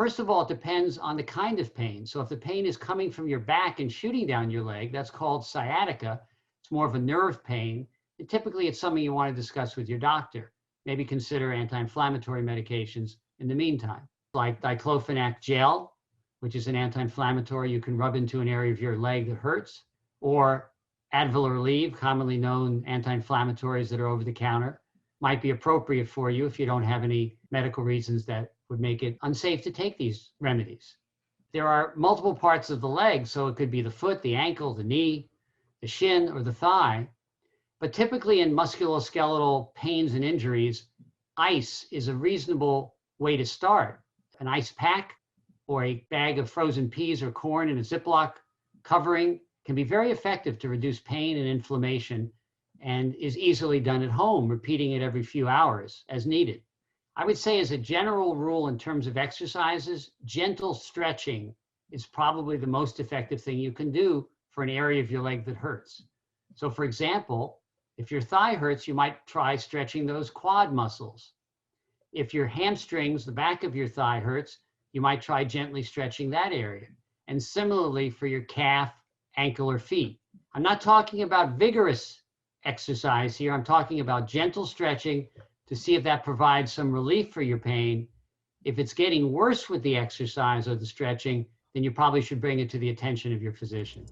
First of all, it depends on the kind of pain. So if the pain is coming from your back and shooting down your leg, that's called sciatica. It's more of a nerve pain. And typically, it's something you want to discuss with your doctor. Maybe consider anti-inflammatory medications in the meantime, like diclofenac gel, which is an anti-inflammatory you can rub into an area of your leg that hurts, or Advil or Aleve, commonly known anti-inflammatories that are over the counter, might be appropriate for you if you don't have any medical reasons that would make it unsafe to take these remedies. There are multiple parts of the leg, so it could be the foot, the ankle, the knee, the shin, or the thigh. But typically in musculoskeletal pains and injuries, ice is a reasonable way to start. An ice pack or a bag of frozen peas or corn in a Ziploc covering can be very effective to reduce pain and inflammation and is easily done at home, repeating it every few hours as needed. I would say as a general rule in terms of exercises, gentle stretching is probably the most effective thing you can do for an area of your leg that hurts. So for example, if your thigh hurts, you might try stretching those quad muscles. If your hamstrings, the back of your thigh hurts, you might try gently stretching that area. And similarly for your calf, ankle, or feet. I'm not talking about vigorous exercise here. I'm talking about gentle stretching to see if that provides some relief for your pain. If it's getting worse with the exercise or the stretching, then you probably should bring it to the attention of your physician.